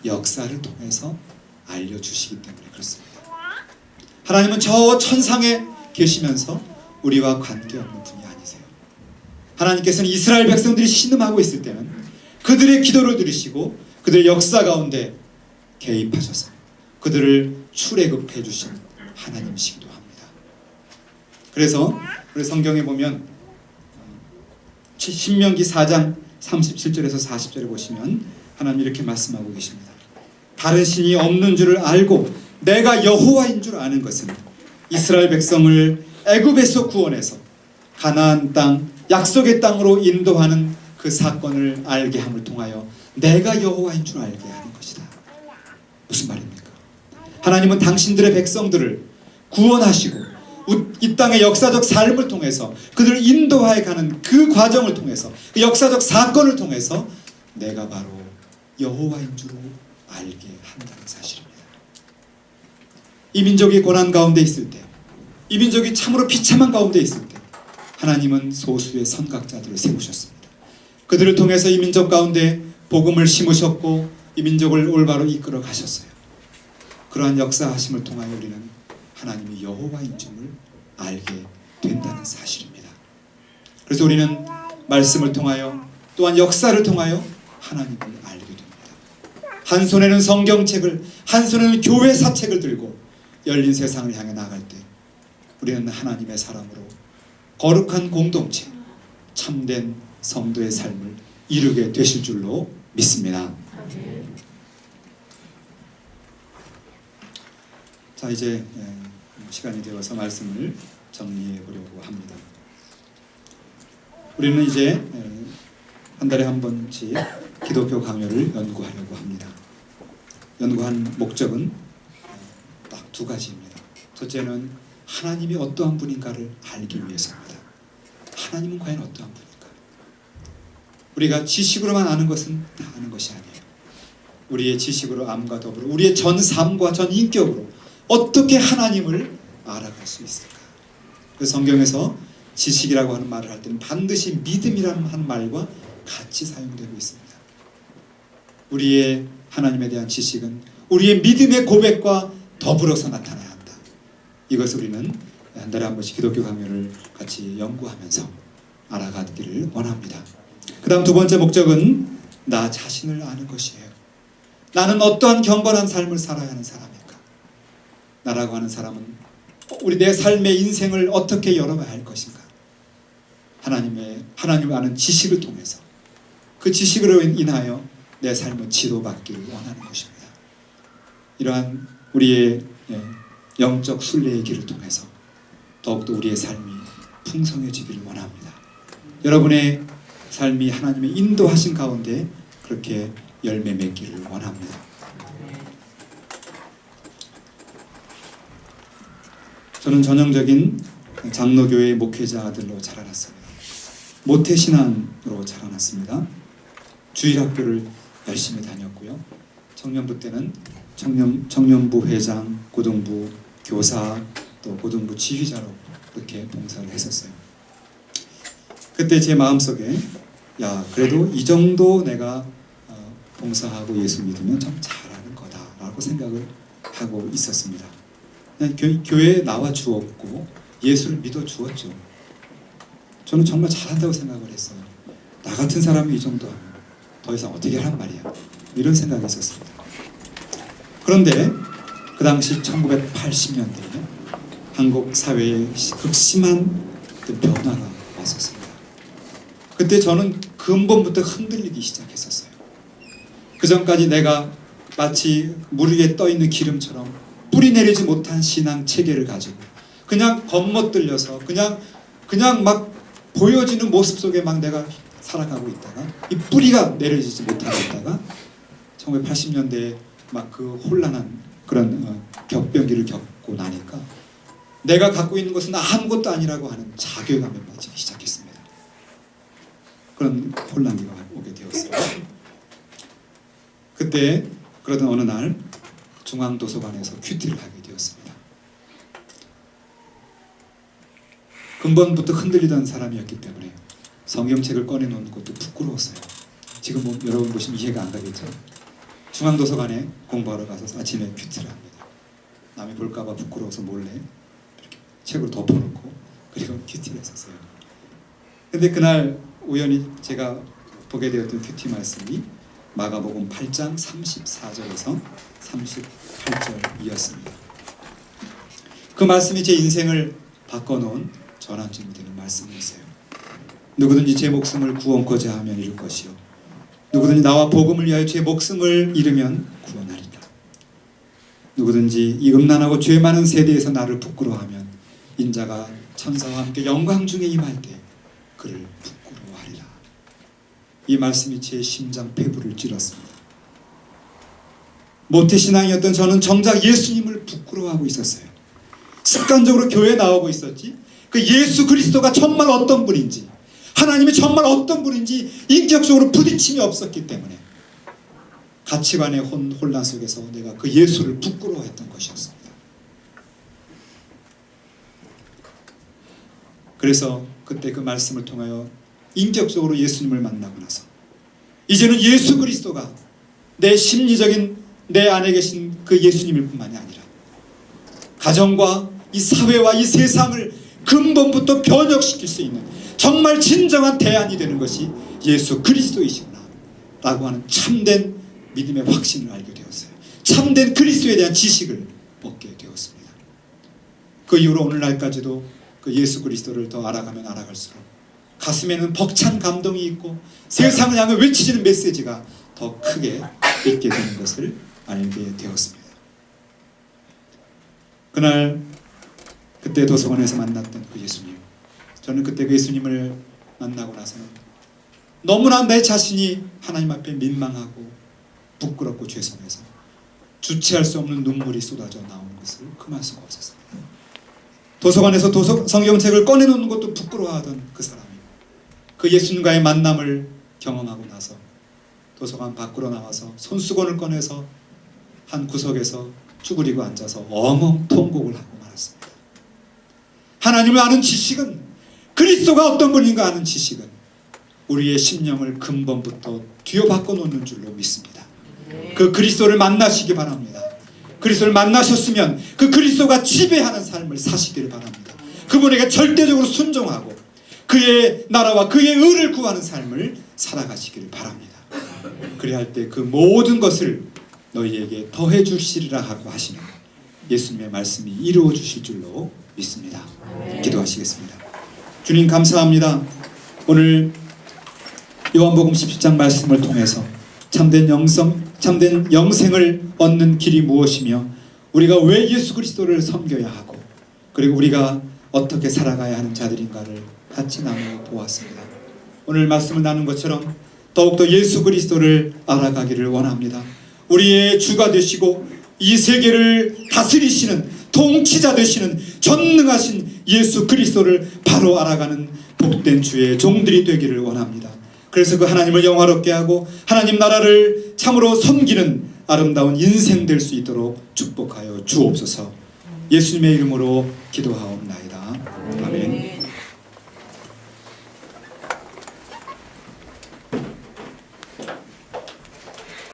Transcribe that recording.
역사를 통해서 알려주시기 때문에 그렇습니다. 하나님은 저 천상에 계시면서 우리와 관계없는 분이 아니세요. 하나님께서는 이스라엘 백성들이 신음하고 있을 때는 그들의 기도를 들으시고 그들의 역사 가운데 개입하셔서 그들을 출애굽해 주신 하나님이시기도 합니다. 그래서 우리 성경에 보면 신명기 4장 37절에서 40절에 보시면 하나님 이렇게 말씀하고 계십니다. 다른 신이 없는 줄을 알고 내가 여호와인 줄 아는 것은 이스라엘 백성을 애굽에서 구원해서 가나안 땅 약속의 땅으로 인도하는 그 사건을 알게 함을 통하여 내가 여호와인 줄 알게 하는 것이다. 무슨 말입니까? 하나님은 당신들의 백성들을 구원하시고 이 땅의 역사적 삶을 통해서 그들을 인도하여 가는 그 과정을 통해서 그 역사적 사건을 통해서 내가 바로 여호와인 줄 알게 한다는 사실입니다. 이 민족이 고난 가운데 있을 때, 이 민족이 참으로 비참한 가운데 있을 때 하나님은 소수의 선각자들을 세우셨습니다. 그들을 통해서 이 민족 가운데 복음을 심으셨고 이 민족을 올바로 이끌어 가셨어요. 그러한 역사하심을 통하여 우리는 하나님이 여호와인 줄을 알게 된다는 사실입니다. 그래서 우리는 말씀을 통하여 또한 역사를 통하여 하나님을 알게 됩니다. 한 손에는 성경책을, 한 손에는 교회 사책을 들고 열린 세상을 향해 나갈 때 우리는 하나님의 사람으로 거룩한 공동체, 참된 성도의 삶을 이루게 되실 줄로 믿습니다. 자, 이제 시간이 되어서 말씀을 정리해 보려고 합니다. 우리는 이제 한 달에 한 번씩 기독교 강요를 연구하려고 합니다. 연구한 목적은 딱 두 가지입니다. 첫째는 하나님이 어떠한 분인가를 알기 위해서입니다. 하나님은 과연 어떠한 분인가? 우리가 지식으로만 아는 것은 다 아는 것이 아니에요. 우리의 지식으로 암과 더불어 우리의 전 삶과 전 인격으로 어떻게 하나님을 알아갈 수 있을까? 그 성경에서 지식이라고 하는 말을 할 때는 반드시 믿음이라는 한 말과 같이 사용되고 있습니다. 우리의 하나님에 대한 지식은 우리의 믿음의 고백과 더불어서 나타나야 한다. 이것을 우리는 한 달에 한 번씩 기독교 강요를 같이 연구하면서 알아가기를 원합니다. 그 다음 두 번째 목적은 나 자신을 아는 것이에요. 나는 어떠한 경건한 삶을 살아야 하는 사람일까? 나라고 하는 사람은 우리 내 삶의 인생을 어떻게 열어가야 할 것인가? 하나님을 아는 지식을 통해서 그 지식으로 인하여 내 삶을 지도받기를 원하는 것입니다. 이러한 우리의 영적 순례의 길을 통해서 더욱더 우리의 삶이 풍성해지기를 원합니다. 여러분의 삶이 하나님의 인도하신 가운데 그렇게 열매 맺기를 원합니다. 저는 전형적인 장로교회 목회자 아들로 자라났습니다. 모태신앙으로 자라났습니다. 주일학교를 열심히 다녔고요. 청년부 때는 청년부 회장, 고등부 교사, 또 고등부 지휘자로 그렇게 봉사를 했었어요. 그때 제 마음속에 그래도 이 정도 내가 봉사하고 예수 믿으면 참 잘하는 거다라고 생각을 하고 있었습니다. 그냥 교회에 나와 주었고 예수를 믿어 주었죠. 저는 정말 잘한다고 생각을 했어요. 나 같은 사람이 이 정도 하면 더 이상 어떻게 하란 말이야. 이런 생각이 있었습니다. 그런데 그 당시 1980년대에 한국 사회에 극심한 변화가 왔었습니다. 그때 저는 근본부터 흔들리기 시작했었어요. 그 전까지 내가 마치 물 위에 떠있는 기름처럼 뿌리 내리지 못한 신앙 체계를 가지고 그냥 겉멋들려서 그냥 막 보여지는 모습 속에 막 내가 살아가고 있다가 이 뿌리가 내려지지 못하고 있다가 1980년대에 막 그 혼란한 그런 격변기를 겪고 나니까 내가 갖고 있는 것은 아무것도 아니라고 하는 자괴감에 빠지기 시작했습니다. 그런 혼란기가 오게 되었어요. 그때 그러던 어느 날 중앙도서관에서 큐티를 하게 되었습니다. 근본부터 흔들리던 사람이었기 때문에 성경책을 꺼내놓는 것도 부끄러웠어요. 지금 여러분 보시면 이해가 안 가겠죠? 중앙도서관에 공부하러 가서 아침에 큐티를 합니다. 남이 볼까봐 부끄러워서 몰래 이렇게 책으로 덮어놓고 그리고 큐티를 했었어요. 근데 그날 우연히 제가 보게 되었던 큐티 말씀이 마가복음 8장 34절에서 38절이었습니다. 그 말씀이 제 인생을 바꿔놓은 전환점이 되는 말씀이었어요. 누구든지 제 목숨을 구원코자 하면 잃을 것이요 누구든지 나와 복음을 위하여 제 목숨을 잃으면 구원하리라. 누구든지 이 음란하고 죄 많은 세대에서 나를 부끄러워하면 인자가 천사와 함께 영광 중에 임할 때 그를 부끄러워하리라. 이 말씀이 제 심장 폐부를 찔렀습니다. 모태신앙이었던 저는 정작 예수님을 부끄러워하고 있었어요. 습관적으로 교회에 나오고 있었지 그 예수 그리스도가 정말 어떤 분인지 하나님이 정말 어떤 분인지 인격적으로 부딪힘이 없었기 때문에 가치관의 혼란 속에서 내가 그 예수를 부끄러워했던 것이었습니다. 그래서 그때 그 말씀을 통하여 인격적으로 예수님을 만나고 나서 이제는 예수 그리스도가 내 심리적인 내 안에 계신 그 예수님일 뿐만이 아니라 가정과 이 사회와 이 세상을 근본부터 변혁시킬 수 있는 정말 진정한 대안이 되는 것이 예수 그리스도이시구나 라고 하는 참된 믿음의 확신을 알게 되었어요. 참된 그리스도에 대한 지식을 얻게 되었습니다. 그 이후로 오늘날까지도 그 예수 그리스도를 더 알아가면 알아갈수록 가슴에는 벅찬 감동이 있고 세상을 향해 외치지는 메시지가 더 크게 있게 되는 것을 알게 되었습니다. 그때 도서관에서 만났던 그 예수님, 저는 그때 그 예수님을 만나고 나서는 너무나 내 자신이 하나님 앞에 민망하고 부끄럽고 죄송해서 주체할 수 없는 눈물이 쏟아져 나오는 것을 금할 수가 없었습니다. 도서관에서 성경책을 꺼내놓는 것도 부끄러워하던 그 사람이 그 예수님과의 만남을 경험하고 나서 도서관 밖으로 나와서 손수건을 꺼내서 한 구석에서 쭈그리고 앉아서 엉엉 통곡을 하고 말았습니다. 하나님을 아는 지식은, 그리스도가 어떤 분인가 아는 지식은 우리의 심령을 근본부터 뒤어바꿔 놓는 줄로 믿습니다. 그 그리스도를 만나시기 바랍니다. 그리스도를 만나셨으면 그 그리스도가 지배하는 삶을 사시기를 바랍니다. 그분에게 절대적으로 순종하고 그의 나라와 그의 의를 구하는 삶을 살아가시기를 바랍니다. 그래야 할 때 그 모든 것을 너희에게 더해 주시리라 하고 하시는 예수님의 말씀이 이루어 주실 줄로 믿습니다. 기도하시겠습니다. 주님 감사합니다. 오늘 요한복음 17장 말씀을 통해서 참된 영생을 얻는 길이 무엇이며 우리가 왜 예수 그리스도를 섬겨야 하고 그리고 우리가 어떻게 살아가야 하는 자들인가를 같이 나누어 보았습니다. 오늘 말씀을 나눈 것처럼 더욱더 예수 그리스도를 알아가기를 원합니다. 우리의 주가 되시고 이 세계를 다스리시는 통치자 되시는 전능하신 예수 그리스도를 바로 알아가는 복된 주의 종들이 되기를 원합니다. 그래서 그 하나님을 영화롭게 하고 하나님 나라를 참으로 섬기는 아름다운 인생 될 수 있도록 축복하여 주옵소서. 예수님의 이름으로 기도하옵나이다.